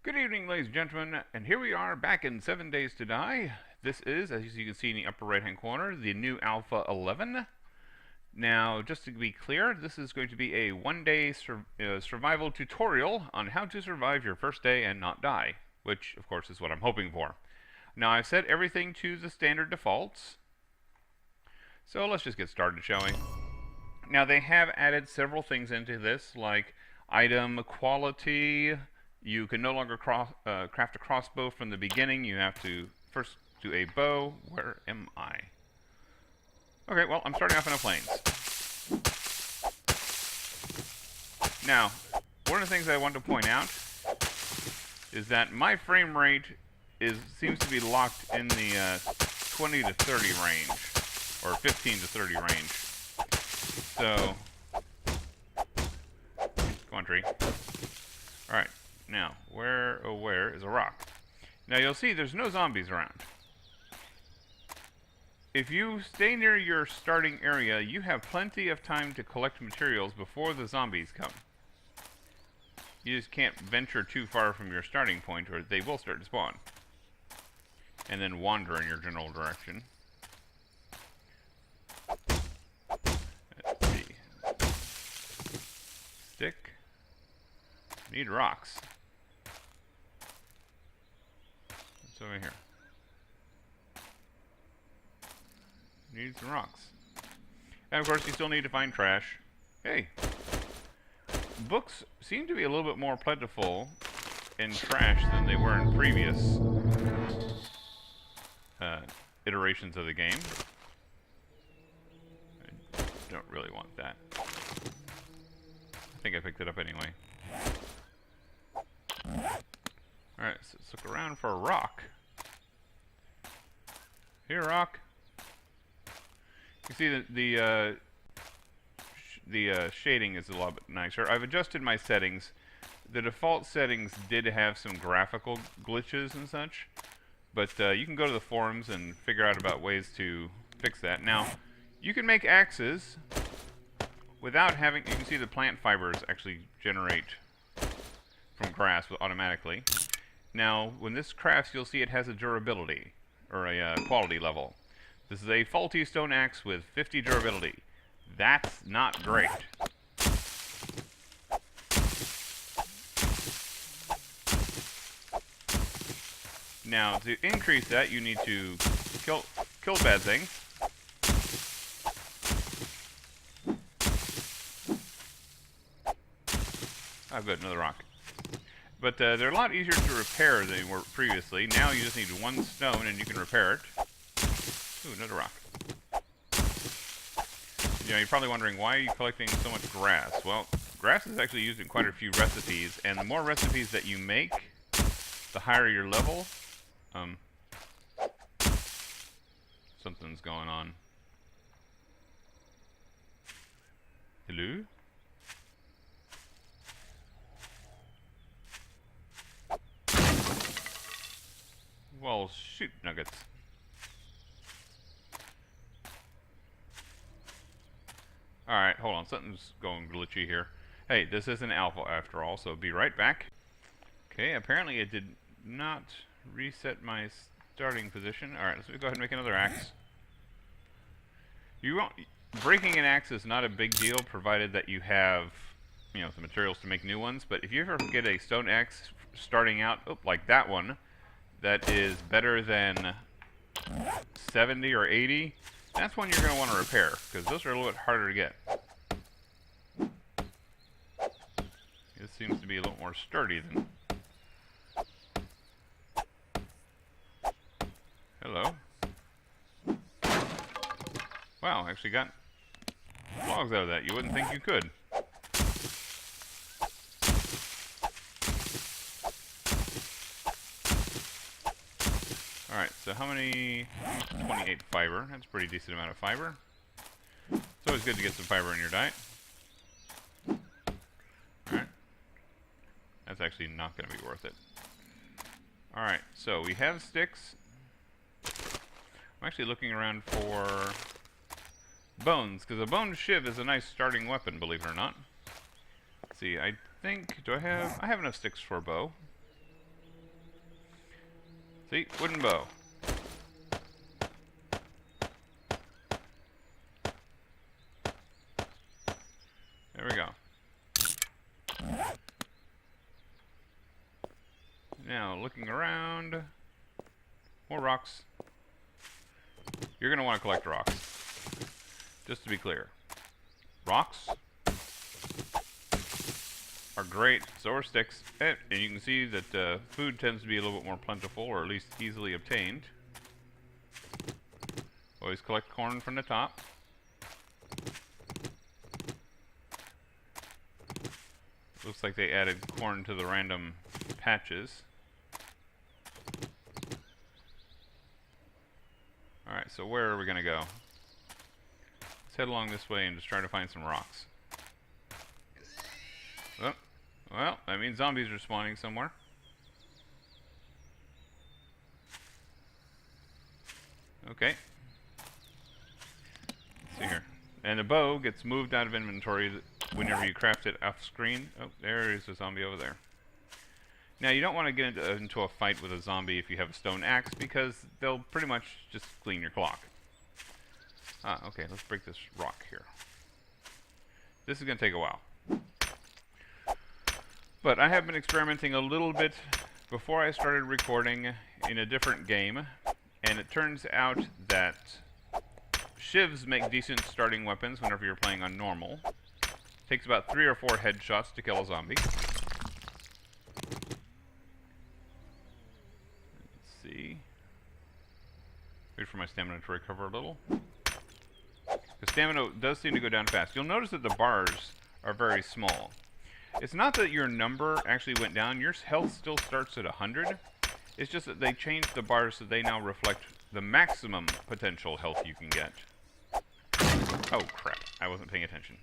Good evening, ladies and gentlemen, and here we are back in 7 Days to Die. This is, as you can see in the upper right-hand corner, the new Alpha 11. Now, just to be clear, this is going to be a one-day survival tutorial on how to survive your first day and not die, which, of course, is what I'm hoping for. Now, I've set everything to the standard defaults, so let's just get started, shall we? Now, they have added several things into this, like item quality. You can no longer craft a crossbow from the beginning. You have to first do a bow. Where am I? Okay, well, I'm starting off in a plains. Now, one of the things I want to point out is that my frame rate seems to be locked in the 20 to 30 range, or 15 to 30 range. So, come on, tree. Alright. Now, where is a rock? Now you'll see there's no zombies around. If you stay near your starting area, you have plenty of time to collect materials before the zombies come. You just can't venture too far from your starting point or they will start to spawn. And then wander in your general direction. Let's see. Stick. Need rocks. What's over here? Need some rocks. And of course you still need to find trash. Hey! Books seem to be a little bit more plentiful in trash than they were in previous iterations of the game. I don't really want that. I think I picked it up anyway. Alright, so let's look around for a rock. Here, rock. You see the shading is a lot bit nicer. I've adjusted my settings. The default settings did have some graphical glitches and such, but you can go to the forums and figure out about ways to fix that. Now, you can make axes without having. You can see the plant fibers actually generate from grass automatically. Now, when this crafts, you'll see it has a durability, or a quality level. This is a faulty stone axe with 50 durability. That's not great. Now, to increase that, you need to kill bad things. Oh, good, another rock. But they're a lot easier to repair than they were previously. Now you just need one stone and you can repair it. Ooh, another rock. You know, you're probably wondering, why are you collecting so much grass? Well, grass is actually used in quite a few recipes, and the more recipes that you make, the higher your level. Something's going on. Hello? Well, shoot, nuggets. Alright, hold on. Something's going glitchy here. Hey, this is an alpha after all, so be right back. Okay, apparently it did not reset my starting position. Alright, let's go ahead and make another axe. Breaking an axe is not a big deal, provided that you have, you know, the materials to make new ones. But if you ever get a stone axe starting out, like that one, that is better than 70 or 80, that's one you're going to want to repair, because those are a little bit harder to get. This seems to be a little more sturdy than... Hello. Wow, I actually got logs out of that. You wouldn't think you could. Alright, so how many? 28 fiber. That's a pretty decent amount of fiber. It's always good to get some fiber in your diet. Alright. That's actually not going to be worth it. Alright, so we have sticks. I'm actually looking around for bones, because a bone shiv is a nice starting weapon, believe it or not. Let's see, I think, I have enough sticks for a bow. See? Wooden bow. There we go. Now, looking around. More rocks. You're going to want to collect rocks. Just to be clear. Rocks are great. So are sticks. And you can see that food tends to be a little bit more plentiful, or at least easily obtained. Always collect corn from the top. Looks like they added corn to the random patches. Alright, so where are we going to go? Let's head along this way and just try to find some rocks. Oh, well, that means zombies are spawning somewhere. Okay. Let's see here. And the bow gets moved out of inventory whenever you craft it off screen. Oh, there is a zombie over there. Now, you don't want to get into a fight with a zombie if you have a stone axe, because they'll pretty much just clean your clock. Ah, okay, let's break this rock here. This is going to take a while. But I have been experimenting a little bit before I started recording in a different game, and it turns out that shivs make decent starting weapons whenever you're playing on normal. Takes about 3 or 4 headshots to kill a zombie. Wait for my stamina to recover a little. The stamina does seem to go down fast. You'll notice that the bars are very small. It's not that your number actually went down. Your health still starts at 100. It's just that they changed the bars so they now reflect the maximum potential health you can get. Oh, crap. I wasn't paying attention.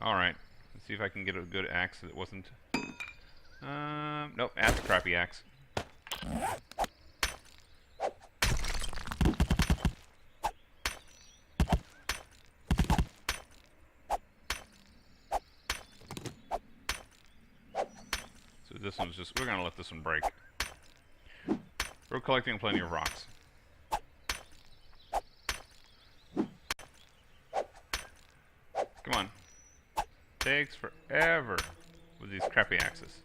Alright. Let's see if I can get a good axe that wasn't... nope, that's a crappy axe. So this one's just, we're gonna let this one break. We're collecting plenty of rocks. Come on. Takes forever with these crappy axes.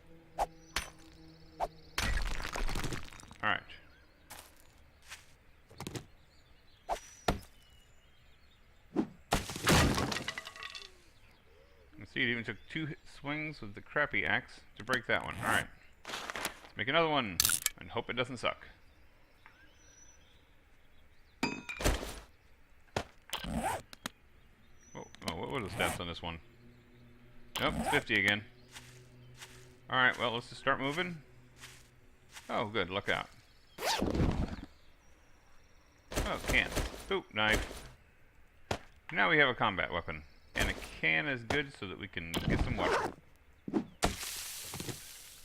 Alright. You see, it even took 2 swings with the crappy axe to break that one. Alright. Let's make another one and hope it doesn't suck. Oh, what were the stats on this one? Nope, it's 50 again. Alright, well, let's just start moving. Oh, good, look out. Oh, can. Oop, knife. Now we have a combat weapon. And a can is good so that we can get some water.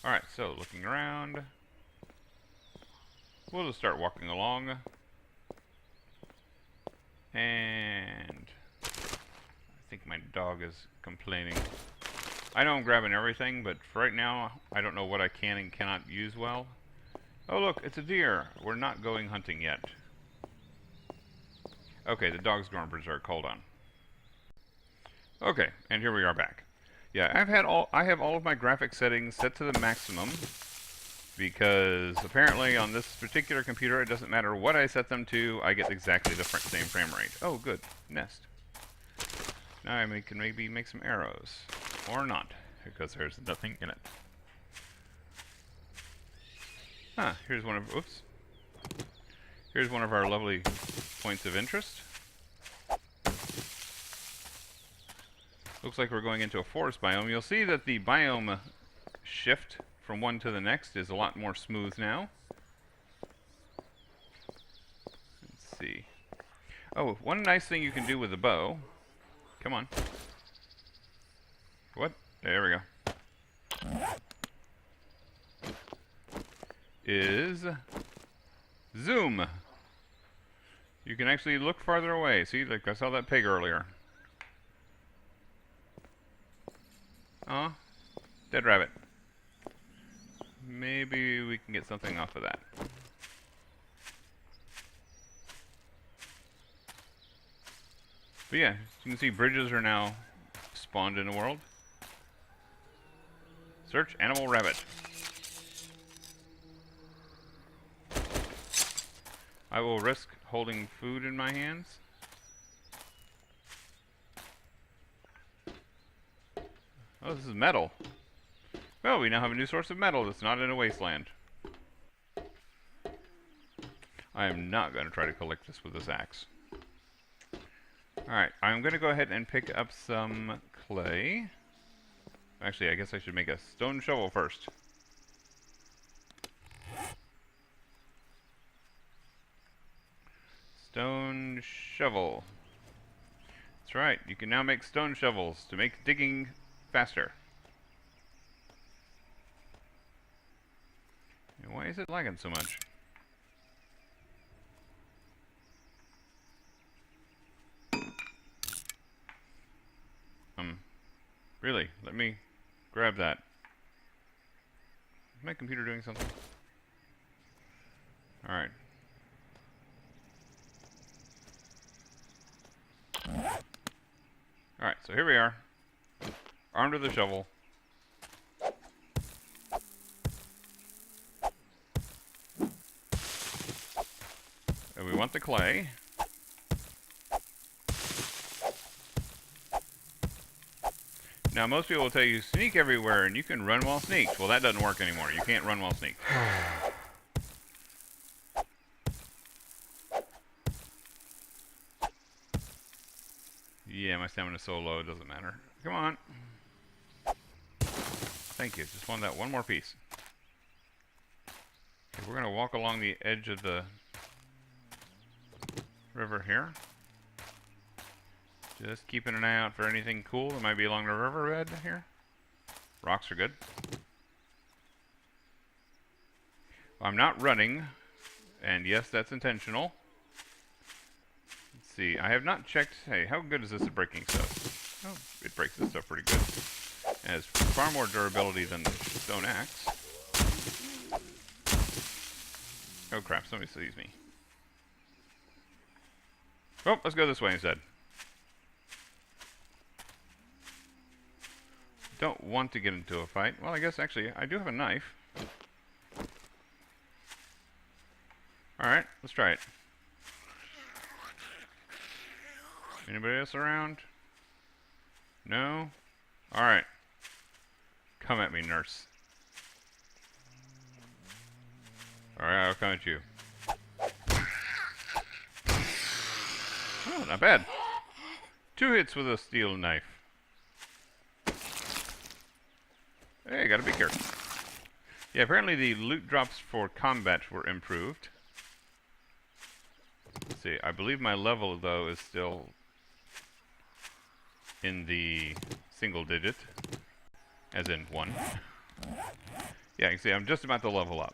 Alright, so looking around. We'll just start walking along. And I think my dog is complaining. I know I'm grabbing everything, but for right now, I don't know what I can and cannot use well. Oh look, it's a deer. We're not going hunting yet. Okay, the dog's going berserk. Hold on. Okay, and here we are back. Yeah, I have all of my graphic settings set to the maximum, because apparently on this particular computer, it doesn't matter what I set them to, I get exactly the same frame rate. Oh, good. Nest. Now I can maybe make some arrows. Or not, because there's nothing in it. Ah, here's one of, oops. Here's one of our lovely points of interest. Looks like we're going into a forest biome. You'll see that the biome shift from one to the next is a lot more smooth now. Let's see. Oh, one nice thing you can do with the bow. Come on. What? There we go. Is zoom. You can actually look farther away. See, like I saw that pig earlier. Dead rabbit. Maybe we can get something off of that. But yeah, as you can see, bridges are now spawned in the world. Search animal rabbit. I will risk holding food in my hands. Oh, this is metal. Well, we now have a new source of metal that's not in a wasteland. I am not going to try to collect this with this axe. Alright, I'm going to go ahead and pick up some clay. Actually, I guess I should make a stone shovel first. Stone shovel. That's right, you can now make stone shovels to make digging faster. And why is it lagging so much? Really, let me grab that. Is my computer doing something? Alright. Alright, so here we are. Armed with a shovel. And we want the clay. Now, most people will tell you, sneak everywhere, and you can run while sneaked. Well, that doesn't work anymore. You can't run while sneaked. Yeah, my stamina's so low, it doesn't matter. Come on. Thank you. Just wanted that one more piece. Okay, we're going to walk along the edge of the river here. Just keeping an eye out for anything cool that might be along the riverbed here. Rocks are good. I'm not running, and yes, that's intentional. Let's see, I have not checked. Hey, how good is this at breaking stuff? Oh, it breaks this stuff pretty good. It has far more durability than the stone axe. Oh crap, somebody sees me. Oh, let's go this way instead. Don't want to get into a fight. Well, I guess actually I do have a knife. Alright, let's try it. Anybody else around? No? Alright. Come at me, nurse. Alright, I'll come at you. Oh, not bad. 2 hits with a steel knife. Hey, gotta be careful. Yeah, apparently the loot drops for combat were improved. Let's see, I believe my level, though, is still in the single digit. As in 1. Yeah, you can see I'm just about to level up.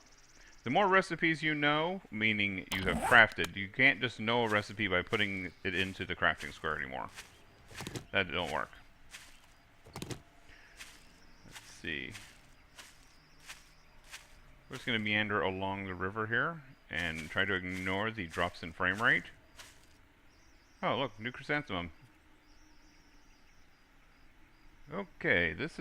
The more recipes you know, meaning you have crafted, you can't just know a recipe by putting it into the crafting square anymore. That don't work. See. We're just going to meander along the river here and try to ignore the drops in frame rate. Oh, look, new chrysanthemum. Okay, this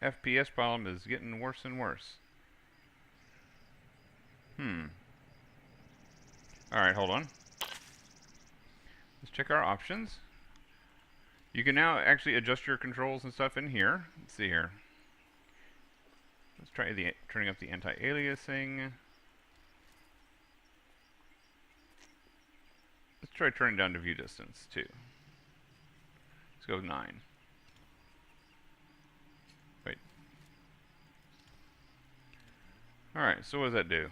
FPS problem is getting worse and worse. Alright, hold on. Let's check our options. You can now actually adjust your controls and stuff in here. Let's see here. Let's try turning up the anti-aliasing. Let's try turning down the view distance too. Let's go with 9. Wait. Alright, so what does that do?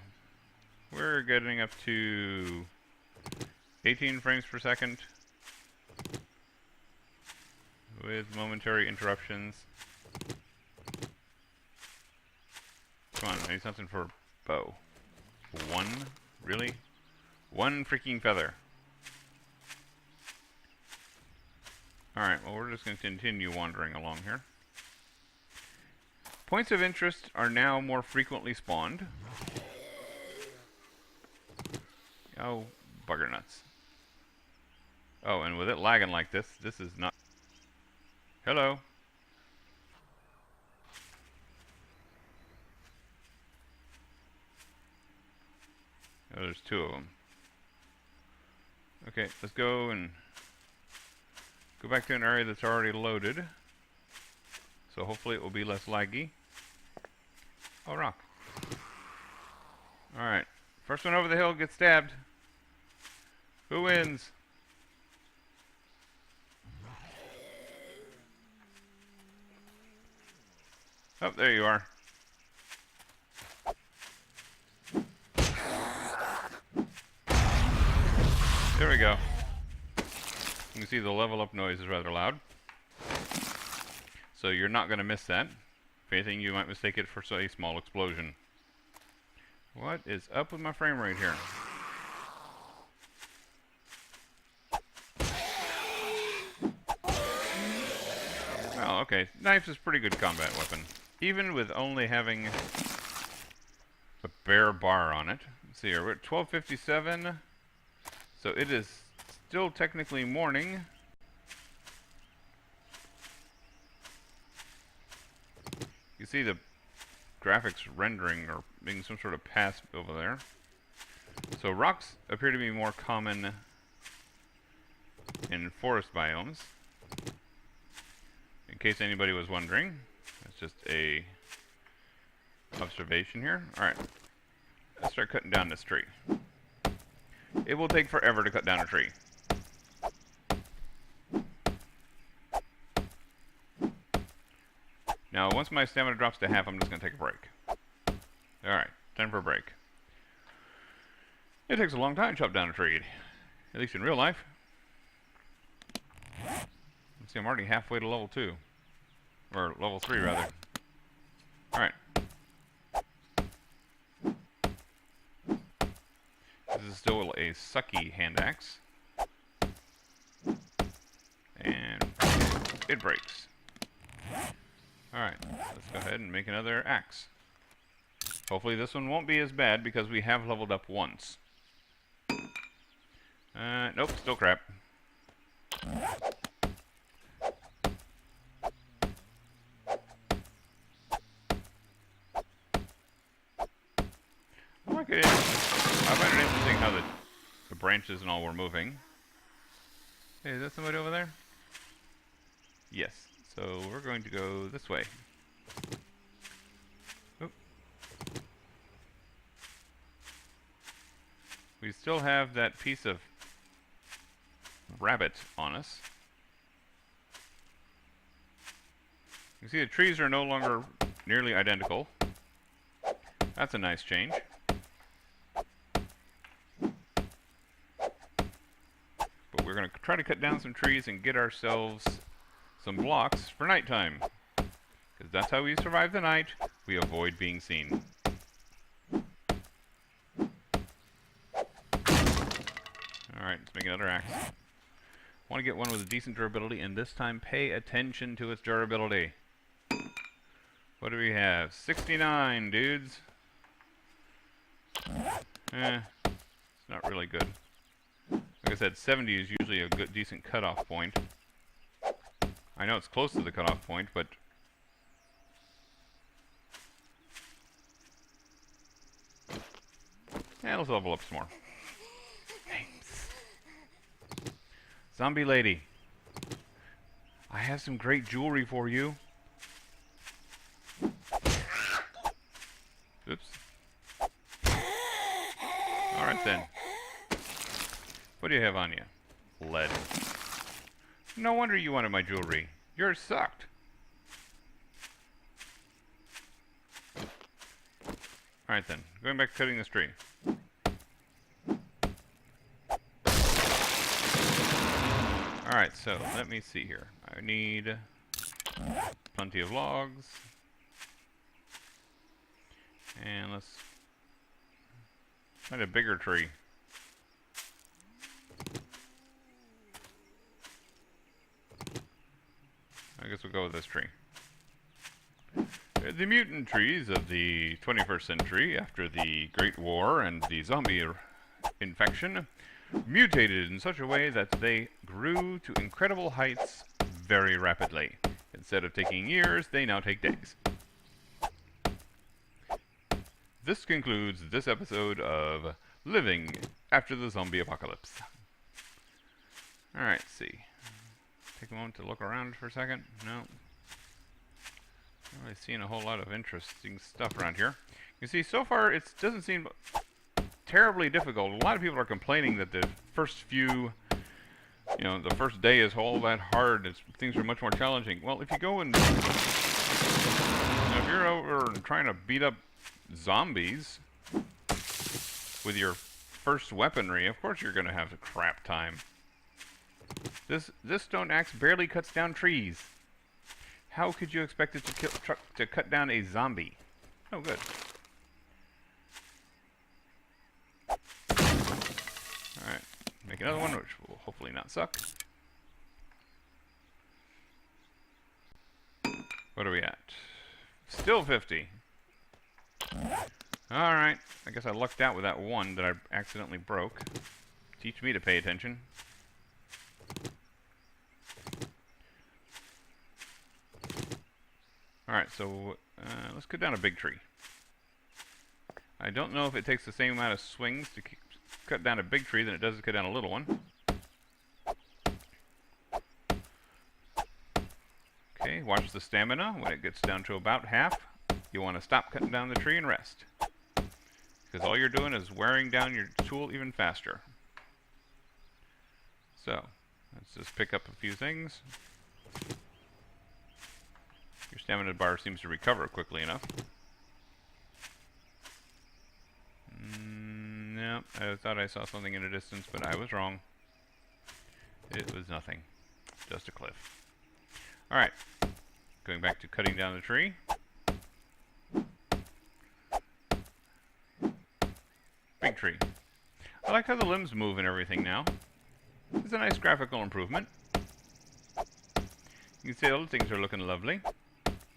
We're getting up to 18 frames per second. With momentary interruptions. Come on, I need something for bow. 1? Really? 1 freaking feather. Alright, well, we're just going to continue wandering along here. Points of interest are now more frequently spawned. Oh, bugger nuts. Oh, and with it lagging like this, this is not... Hello. Oh, there's two of them. Okay, let's go and go back to an area that's already loaded. So hopefully it will be less laggy. Oh, rock. Alright. First one over the hill gets stabbed. Who wins? Oh, there you are. There we go. You can see the level up noise is rather loud. So you're not going to miss that. If anything, you might mistake it for a small explosion. What is up with my frame rate here? Well, okay. Knife is a pretty good combat weapon. Even with only having a bare bar on it. Let's see here. We're at 12:57. So it is still technically morning. You see the graphics rendering or making some sort of pass over there. So rocks appear to be more common in forest biomes. In case anybody was wondering, that's just a observation here. Alright, let's start cutting down this tree. It will take forever to cut down a tree. Now, once my stamina drops to half, I'm just going to take a break. Alright, time for a break. It takes a long time to chop down a tree, at least in real life. Let's see, I'm already halfway to level 2. Or level 3, rather. Alright. This is still a sucky hand axe. And it breaks. Alright, let's go ahead and make another axe. Hopefully this one won't be as bad because we have leveled up once. Nope, still crap. I find it interesting how the branches and all were moving. Hey, is that somebody over there? Yes. So we're going to go this way. Oop. We still have that piece of rabbit on us. You see the trees are no longer nearly identical. That's a nice change. But we're going to try to cut down some trees and get ourselves some blocks for nighttime. Because that's how we survive the night. We avoid being seen. Alright, let's make another axe. Want to get one with a decent durability, and this time pay attention to its durability. What do we have? 69, dudes. It's not really good. Like I said, 70 is usually a good, decent cutoff point. I know it's close to the cutoff point, but yeah, let's level up some more. Hey, zombie lady, I have some great jewelry for you. Oops. Alright then. What do you have on you? Lead. No wonder you wanted my jewelry. Yours sucked. Alright then, going back to cutting this tree. Alright, so let me see here. I need plenty of logs. And let's find a bigger tree. I guess we'll go with this tree. The mutant trees of the 21st century, after the Great War and the zombie infection, mutated in such a way that they grew to incredible heights very rapidly. Instead of taking years, they now take days. This concludes this episode of Living After the Zombie Apocalypse. Alright, see. Take a moment to look around for a second. No. Not really seeing a whole lot of interesting stuff around here. You see, so far it doesn't seem terribly difficult. A lot of people are complaining that the first few, the first day is all that hard. Things are much more challenging. Well, if you go and, if you're over and trying to beat up zombies with your first weaponry, of course you're going to have a crap time. This stone axe barely cuts down trees. How could you expect it to cut down a zombie? Oh, good. Alright, make another one, which will hopefully not suck. What are we at? Still 50. Alright, I guess I lucked out with that one that I accidentally broke. Teach me to pay attention. Alright, so let's cut down a big tree. I don't know if it takes the same amount of swings to cut down a big tree than it does to cut down a little one. Okay, watch the stamina. When it gets down to about half, you want to stop cutting down the tree and rest. Because all you're doing is wearing down your tool even faster. So, let's just pick up a few things. Your stamina bar seems to recover quickly enough. No, I thought I saw something in the distance, but I was wrong. It was nothing. Just a cliff. Alright. Going back to cutting down the tree. Big tree. I like how the limbs move and everything now. It's a nice graphical improvement. You can see all the things are looking lovely.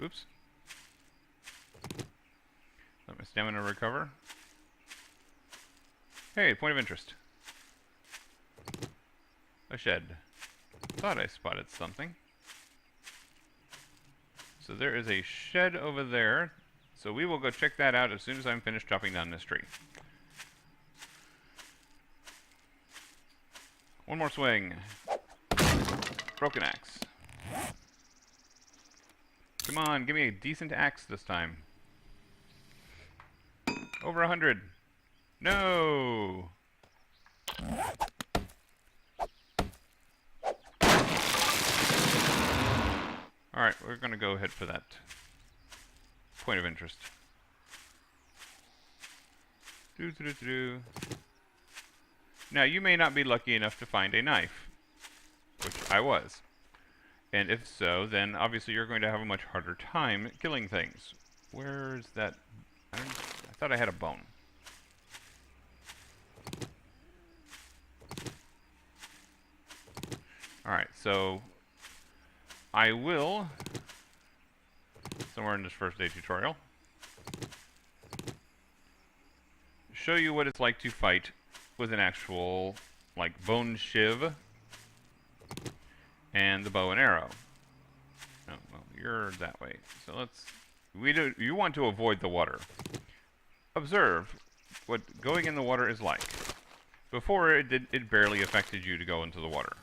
Oops. Let my stamina recover. Hey, point of interest. A shed. Thought I spotted something. So there is a shed over there. So we will go check that out as soon as I'm finished chopping down this tree. One more swing. Broken axe. Come on, give me a decent axe this time. Over 100. No! Alright, we're going to go ahead for that point of interest. Now, you may not be lucky enough to find a knife, which I was. And if so, then obviously you're going to have a much harder time killing things. Where's that? I thought I had a bone. Alright, so I will, somewhere in this first day tutorial, show you what it's like to fight with an actual, like, bone shiv and the bow and arrow. Oh, well, you're that way. So let's, you want to avoid the water. Observe what going in the water is like. Before it barely affected you to go into the water.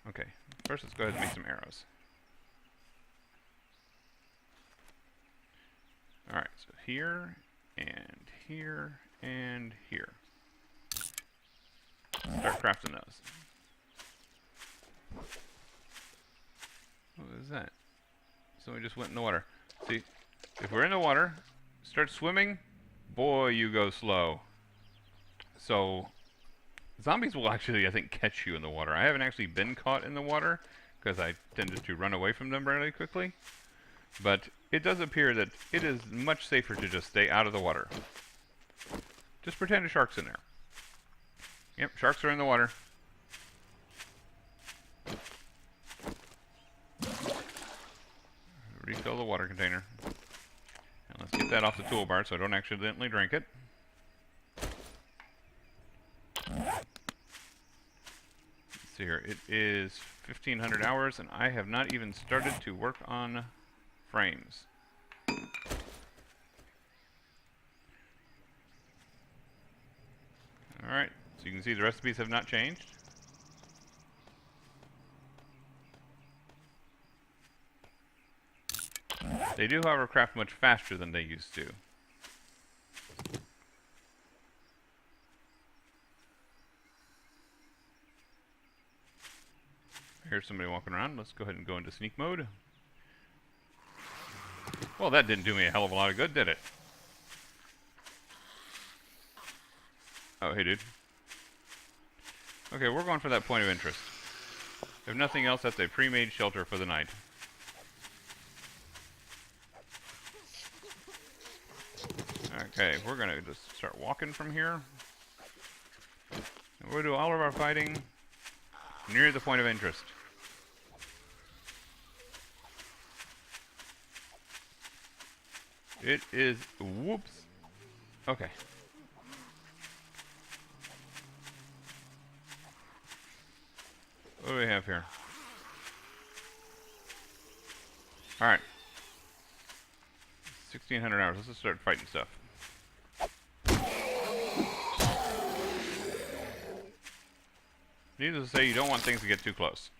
Okay, first let's go ahead and make some arrows. Alright, so here, and here, and here. Start crafting those. What is that? Someone just went in the water. See, if we're in the water, start swimming, boy, you go slow. So, zombies will actually, I think, catch you in the water. I haven't actually been caught in the water, because I tended to run away from them really quickly. But it does appear that it is much safer to just stay out of the water. Just pretend a shark's in there. Yep, sharks are in the water. container. And let's get that off the toolbar so I don't accidentally drink it. Let's see here. It is 1,500 hours, and I have not even started to work on frames. Alright, so you can see the recipes have not changed. They do, however, craft much faster than they used to. Here's somebody walking around. Let's go ahead and go into sneak mode. Well, that didn't do me a hell of a lot of good, did it? Oh, hey, dude. Okay, we're going for that point of interest. If nothing else, that's a pre-made shelter for the night. Okay, we're gonna just start walking from here. And we'll do all of our fighting near the point of interest. It is... whoops. Okay. What do we have here? Alright. 1,600 hours. Let's just start fighting stuff. Needless to say, you don't want things to get too close.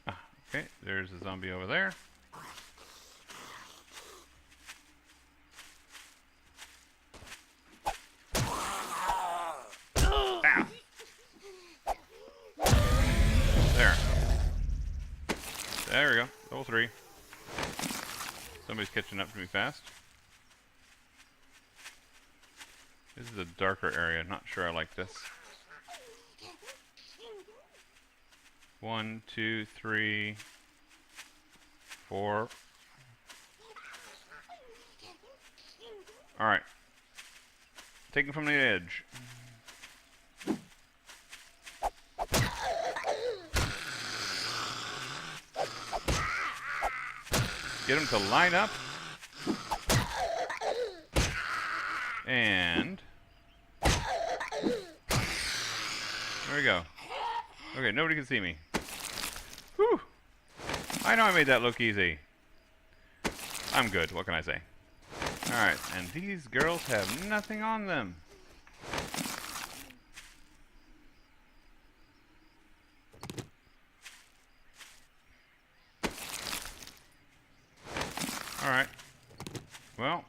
Ah, okay, there's a zombie over there. Ah. There we go. Level 3. Somebody's catching up to me fast. This is a darker area. Not sure I like this. 1, 2, 3, 4. Alright. Taking from the edge. Get them to line up. And there we go. Okay, nobody can see me. Whew. I know I made that look easy. I'm good, what can I say? Alright, and these girls have nothing on them. Alright. Well.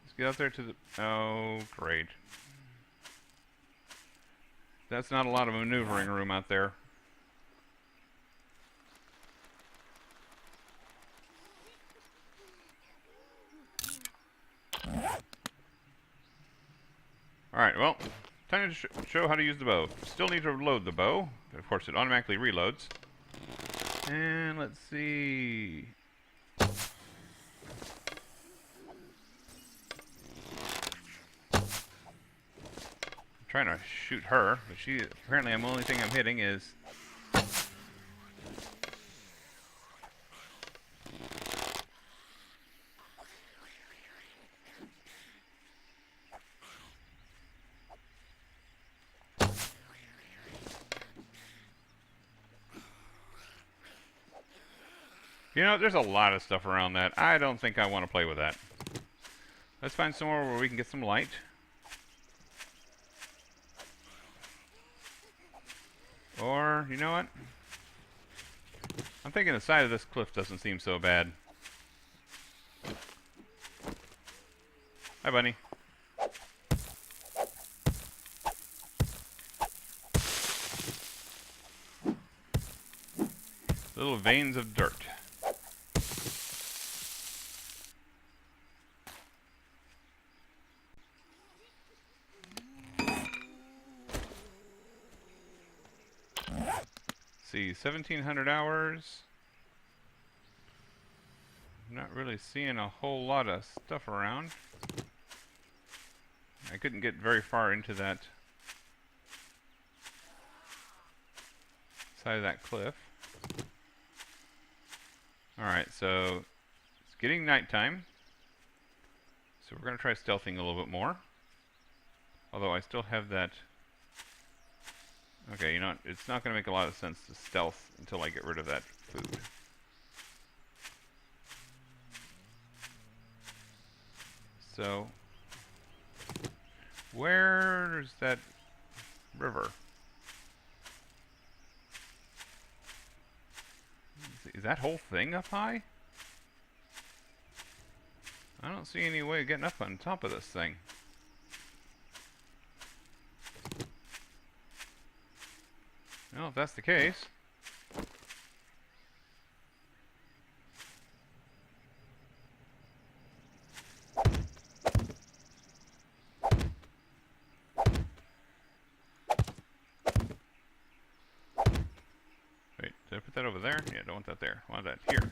Let's get out there to the... oh, great. That's not a lot of maneuvering room out there. Alright, well, time to show how to use the bow. Still need to load the bow, but of course it automatically reloads. And let's see... trying to shoot her, but she apparently the only thing I'm hitting is you know, there's a lot of stuff around that. I don't think I want to play with that. Let's find somewhere where we can get some light. Or, you know what? I'm thinking the side of this cliff doesn't seem so bad. Hi, bunny. Little veins of dirt. See, 1,700 hours. Not really seeing a whole lot of stuff around. I couldn't get very far into that side of that cliff. Alright, so it's getting nighttime. So we're going to try stealthing a little bit more. Although I still have that... Okay, you know what? It's not going to make a lot of sense to stealth until I get rid of that food. So, where's that river? Is that whole thing up high? I don't see any way of getting up on top of this thing. Well, if that's the case... Wait, did I put that over there? Yeah, don't want that there. I want that here.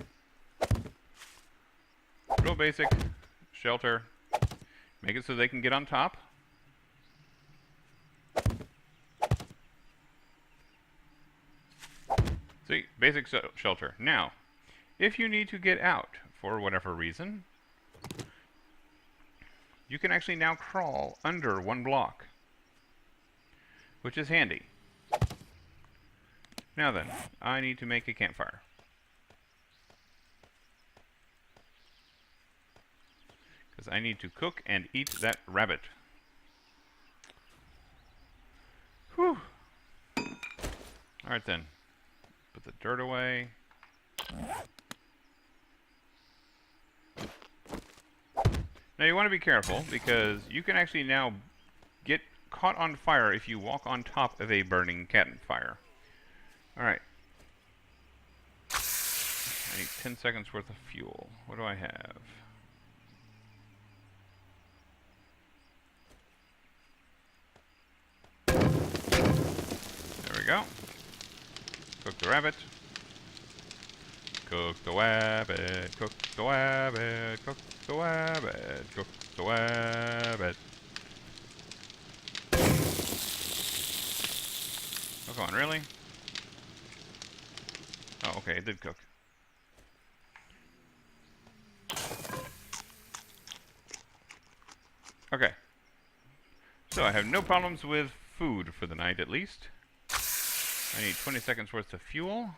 Real basic. Shelter. Make it so they can get on top. See, basic shelter. Now, if you need to get out for whatever reason, you can actually now crawl under one block, which is handy. Now then, I need to make a campfire. Because I need to cook and eat that rabbit. Whew. Alright then. Put the dirt away. Now you want to be careful because you can actually now get caught on fire if you walk on top of a burning campfire. Alright. I need 10 seconds worth of fuel. What do I have? There we go. Cook the rabbit. Cook the rabbit. Cook the rabbit. Cook the rabbit. Cook the rabbit. Oh, come on, really? Oh, okay, it did cook. Okay. So I have no problems with food for the night, at least. I need 20 seconds worth of fuel.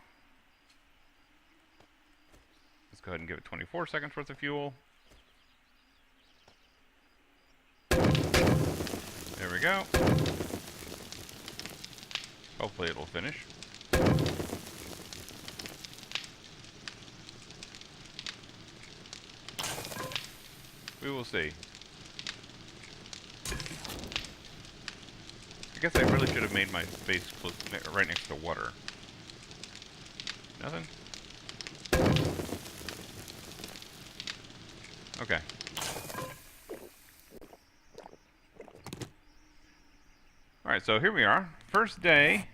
Let's go ahead and give it 24 seconds worth of fuel. There we go. Hopefully it'll finish. We will see. I guess I really should have made my base close, right next to water. Nothing? Okay. Alright, so here we are. First day.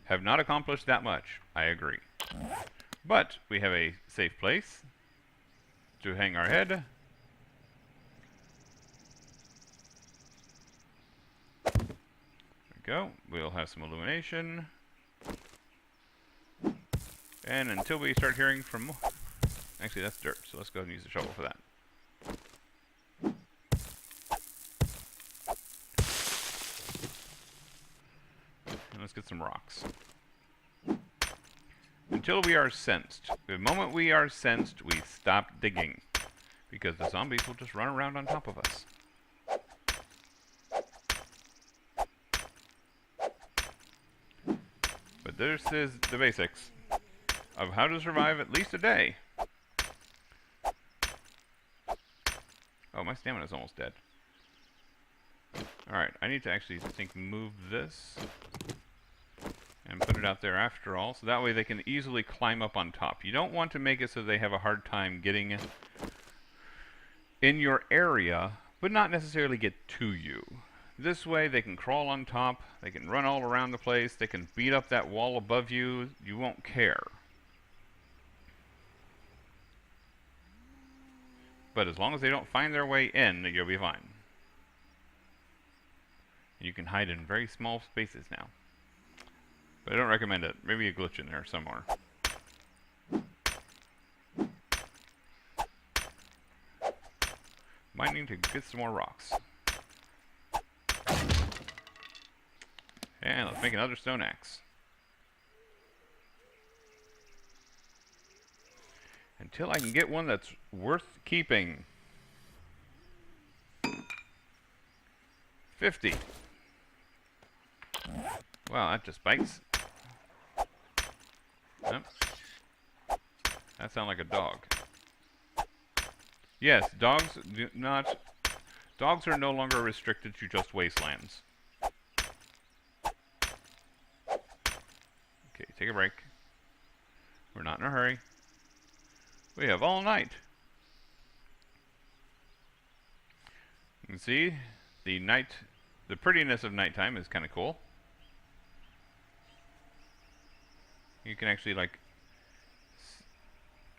Have not accomplished that much. I agree. But we have a safe place to hang our head. Go. We'll have some illumination. And until we start hearing from... Actually, that's dirt, so let's go ahead and use the shovel for that. And let's get some rocks. Until we are sensed. The moment we are sensed, we stop digging. Because the zombies will just run around on top of us. But this is the basics of how to survive at least a day. Oh, my stamina's almost dead. Alright, I need to actually, I think, move this and put it out there after all, so that way they can easily climb up on top. You don't want to make it so they have a hard time getting in your area, but not necessarily get to you. This way they can crawl on top, they can run all around the place, they can beat up that wall above you, you won't care. But as long as they don't find their way in, you'll be fine. You can hide in very small spaces now. But I don't recommend it. Maybe a glitch in there somewhere. Mining to get some more rocks. And let's make another stone axe. Until I can get one that's worth keeping. 50. Wow, that just bites. Nope. That sounds like a dog. Yes, dogs do not. Dogs are no longer restricted to just wastelands. Okay, take a break. We're not in a hurry. We have all night. You can see the prettiness of nighttime is kind of cool. You can actually, like,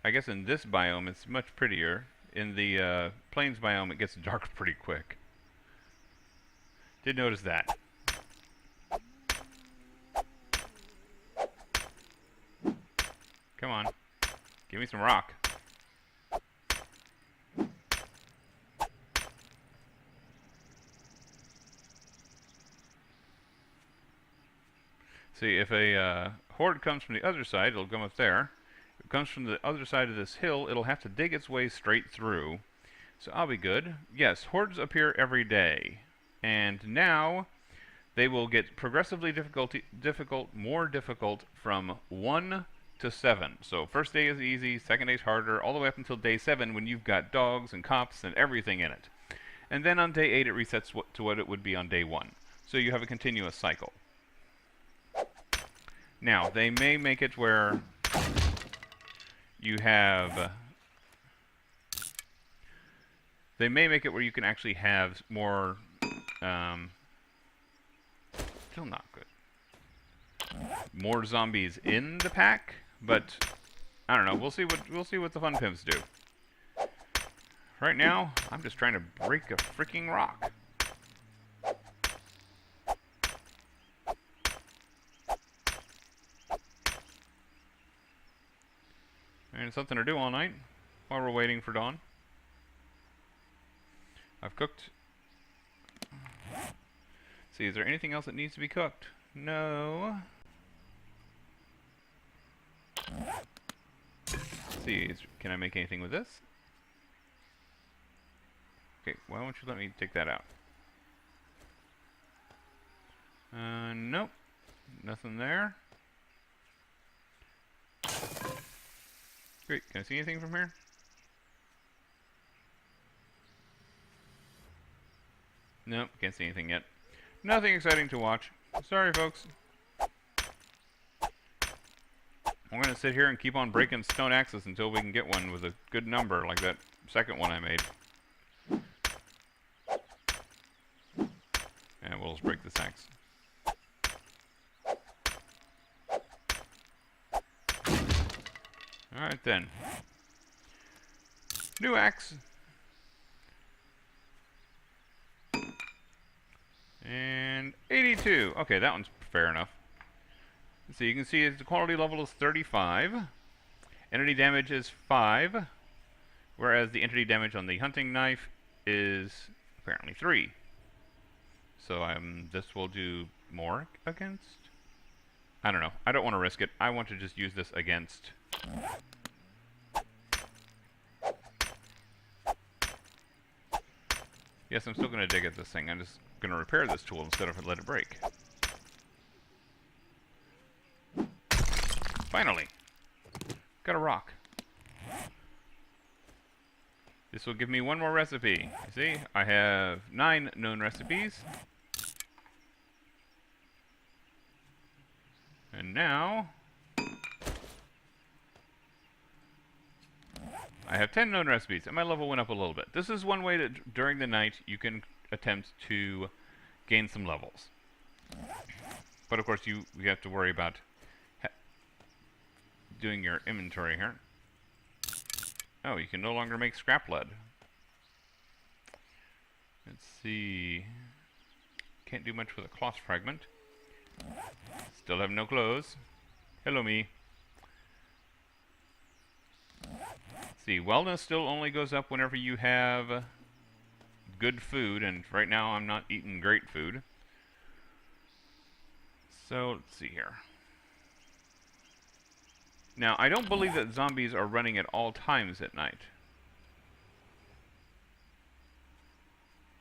I guess in this biome it's much prettier. In the plains biome it gets dark pretty quick. Did notice that. Come on. Give me some rock. See, if a horde comes from the other side, it'll come up there. If it comes from the other side of this hill, it'll have to dig its way straight through. So I'll be good. Yes, hordes appear every day. And now they will get progressively more difficult from 1 to 7. So first day is easy, second day is harder, all the way up until day 7 when you've got dogs and cops and everything in it. And then on day 8 it resets to what it would be on day 1. So you have a continuous cycle. Now, they may make it where you have... They may make it where you can actually have more... still not good. More zombies in the pack, but I don't know. We'll see what the fun pimps do. Right now, I'm just trying to break a freaking rock. And something to do all night while we're waiting for dawn. I've cooked. See, is there anything else that needs to be cooked? No. See, can I make anything with this? Okay, why won't you let me take that out? Nope. Nothing there. Great, can I see anything from here? Nope, can't see anything yet. Nothing exciting to watch. Sorry, folks. I'm going to sit here and keep on breaking stone axes until we can get one with a good number, like that second one I made. And we'll just break this axe. Alright then. New axe. And 82. Okay, that one's fair enough. So you can see the quality level is 35. Entity damage is 5. Whereas the entity damage on the hunting knife is apparently 3. So this will do more against... I don't know. I don't want to risk it. I want to just use this against... Yes, I'm still going to dig at this thing. I'm just going to repair this tool instead of let it break. Finally! Got a rock. This will give me one more recipe. You see, I have 9 known recipes. And now... I have 10 known recipes, and my level went up a little bit. This is one way that during the night you can attempt to gain some levels. But of course you have to worry about doing your inventory here. Oh, you can no longer make scrap lead. Let's see. Can't do much with a cloth fragment. Still have no clothes. Hello, me. See, wellness still only goes up whenever you have good food, and right now I'm not eating great food. So, let's see here. Now, I don't believe that zombies are running at all times at night.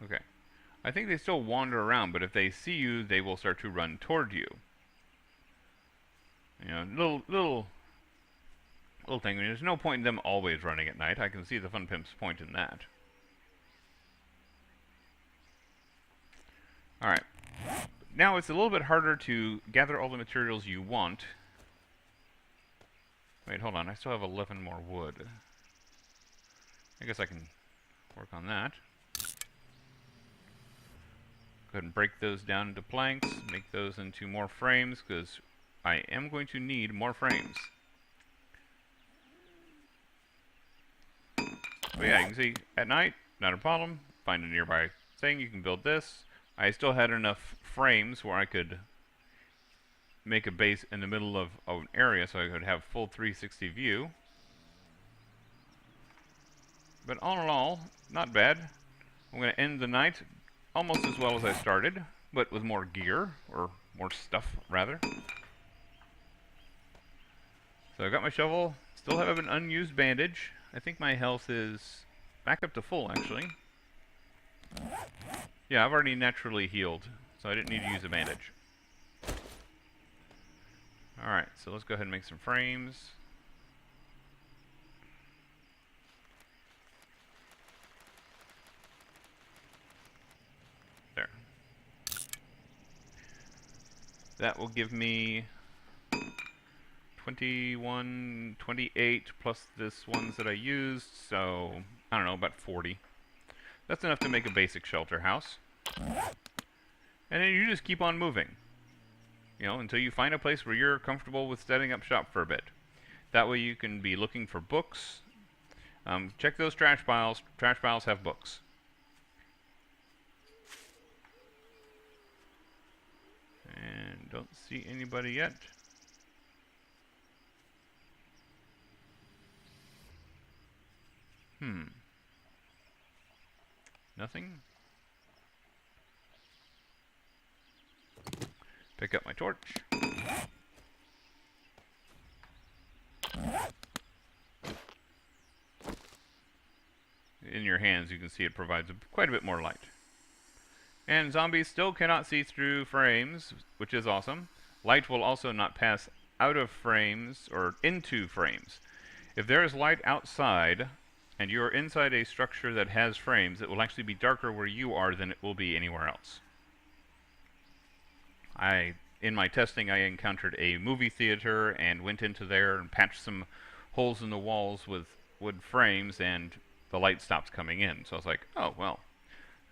Okay. I think they still wander around, but if they see you, they will start to run toward you. You know, little thing. I mean, there's no point in them always running at night. I can see the Fun Pimp's point in that. Alright. Now it's a little bit harder to gather all the materials you want. Wait, hold on. I still have 11 more wood. I guess I can work on that. Go ahead and break those down into planks, make those into more frames, because I am going to need more frames. But yeah, you can see, at night, not a problem. Find a nearby thing, you can build this. I still had enough frames where I could make a base in the middle of an area so I could have full 360 view. But all in all, not bad. I'm going to end the night almost as well as I started, but with more gear, or more stuff, rather. So I got my shovel, still have an unused bandage. I think my health is back up to full, actually. Yeah, I've already naturally healed, so I didn't need to use a bandage. Alright, so let's go ahead and make some frames. There. That will give me 21, 28 plus this ones that I used, so I don't know, about 40. That's enough to make a basic shelter house. And then you just keep on moving. You know, until you find a place where you're comfortable with setting up shop for a bit. That way you can be looking for books. Check those trash piles. Trash piles have books. And don't see anybody yet. Nothing. Pick up my torch. In your hands, you can see it provides quite a bit more light. And zombies still cannot see through frames, which is awesome. Light will also not pass out of frames or into frames. If there is light outside, and you are inside a structure that has frames, it will actually be darker where you are than it will be anywhere else. In my testing, I encountered a movie theater and went into there and patched some holes in the walls with wood frames, and the light stopped coming in. So I was like, oh, well,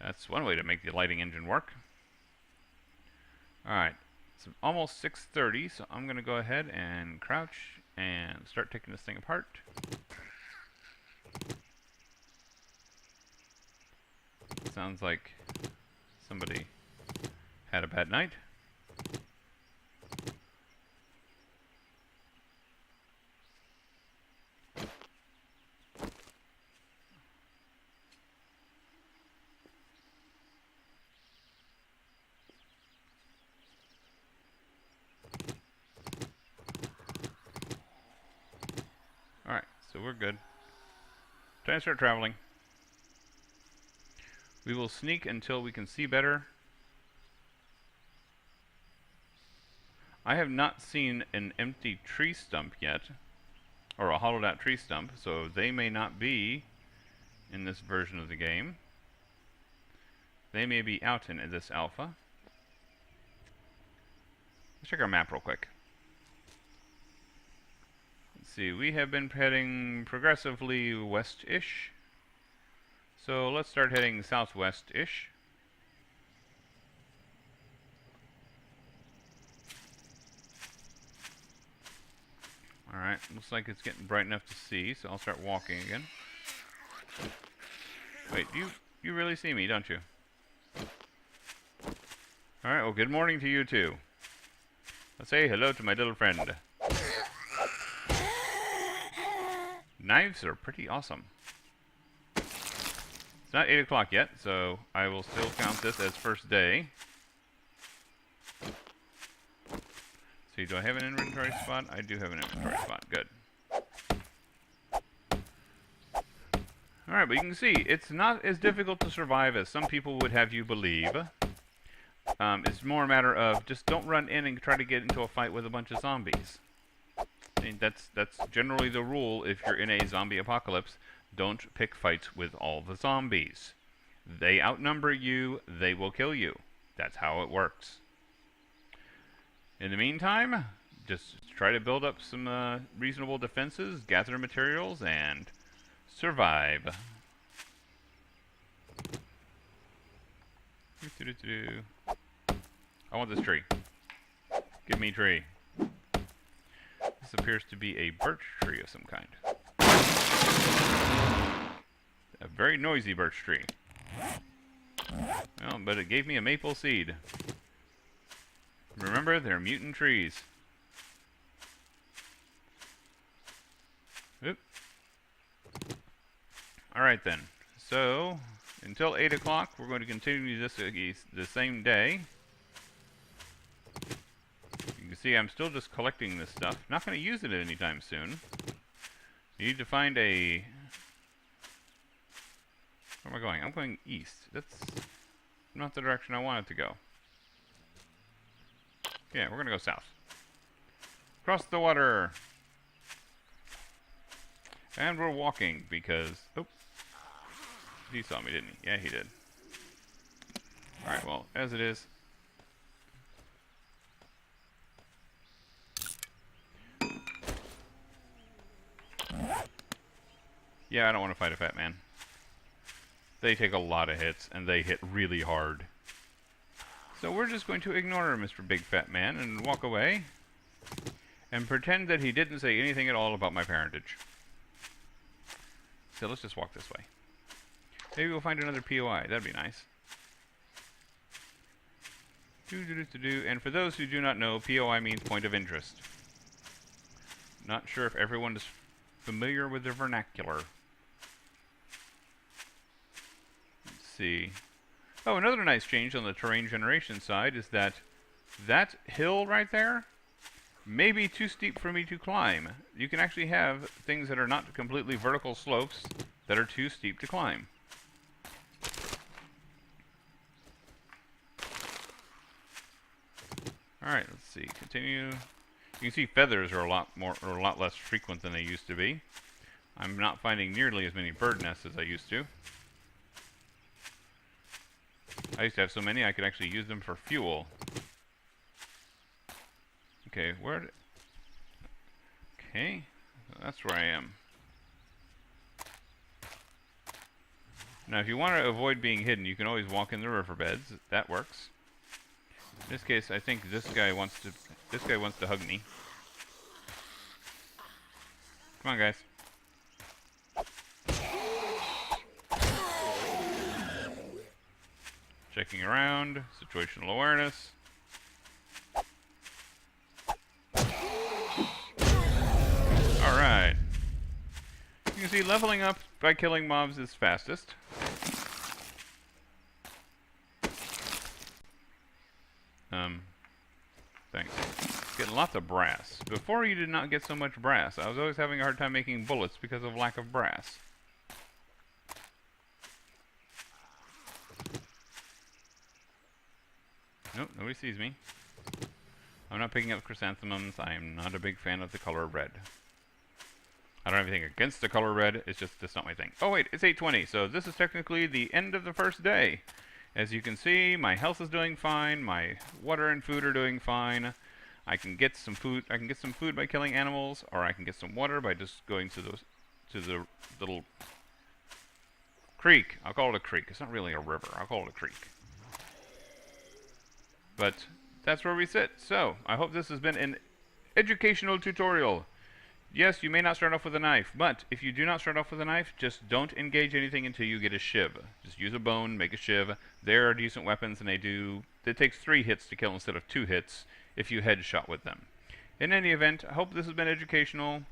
that's one way to make the lighting engine work. Alright, it's almost 6:30, so I'm going to go ahead and crouch and start taking this thing apart. Sounds like somebody had a bad night. Alright, so we're good. Time to start traveling. We will sneak until we can see better. I have not seen an empty tree stump yet, or a hollowed out tree stump, so they may not be in this version of the game. They may be out in this alpha. Let's check our map real quick. Let's see, we have been heading progressively west-ish. So let's start heading southwest-ish. Alright, looks like it's getting bright enough to see, so I'll start walking again. Wait, you really see me, don't you? Alright, well, good morning to you too. Let's say hello to my little friend. Knives are pretty awesome. It's not 8 o'clock yet, so I will still count this as first day. See, do I have an inventory spot? I do have an inventory spot. Good. Alright, but you can see, it's not as difficult to survive as some people would have you believe. It's more a matter of just don't run in and try to get into a fight with a bunch of zombies. I mean, that's generally the rule if you're in a zombie apocalypse. Don't pick fights with all the zombies. They outnumber you, they will kill you. That's how it works. In the meantime, just try to build up some reasonable defenses, gather materials, and survive. I want this tree. Give me tree. This appears to be a birch tree of some kind. A very noisy birch tree. Well, but it gave me a maple seed. Remember, they're mutant trees. Oop. Alright then. So, until 8 o'clock, we're going to continue this the same day. You can see I'm still just collecting this stuff. Not going to use it anytime soon. You need to find a... Where am I going? I'm going east. That's not the direction I want it to go. Yeah, we're going to go south. Across the water. And we're walking because... Oh. He saw me, didn't he? Yeah, he did. Alright, well, as it is. Yeah, I don't want to fight a fat man. They take a lot of hits, and they hit really hard. So we're just going to ignore Mr. Big Fat Man and walk away and pretend that he didn't say anything at all about my parentage. So let's just walk this way. Maybe we'll find another POI. That'd be nice. And for those who do not know, POI means point of interest. Not sure if everyone is familiar with the vernacular. Let's see. Oh, another nice change on the terrain generation side is that that hill right there may be too steep for me to climb. You can actually have things that are not completely vertical slopes that are too steep to climb. Alright, let's see. Continue. You can see feathers are a lot less frequent than they used to be. I'm not finding nearly as many bird nests as I used to. I used to have so many I could actually use them for fuel. Okay, okay, that's where I am. Now, if you want to avoid being hidden, you can always walk in the riverbeds. That works. In this case, I think this guy wants to hug me. Come on, guys. Checking around, situational awareness. Alright. You can see leveling up by killing mobs is fastest. Thanks. Getting lots of brass. Before you did not get so much brass. I was always having a hard time making bullets because of lack of brass. Nope, nobody sees me. I'm not picking up chrysanthemums. I am not a big fan of the color red. I don't have anything against the color red. It's just that's not my thing. Oh wait, it's 8:20, so this is technically the end of the first day. As you can see, my health is doing fine. My water and food are doing fine. I can get some food. I can get some food by killing animals, or I can get some water by just going to the little creek. I'll call it a creek. It's not really a river. I'll call it a creek. But that's where we sit. So, I hope this has been an educational tutorial. Yes, you may not start off with a knife, but if you do not start off with a knife, just don't engage anything until you get a shiv. Just use a bone, make a shiv. There are decent weapons, and it takes 3 hits to kill instead of 2 hits if you headshot with them. In any event, I hope this has been educational.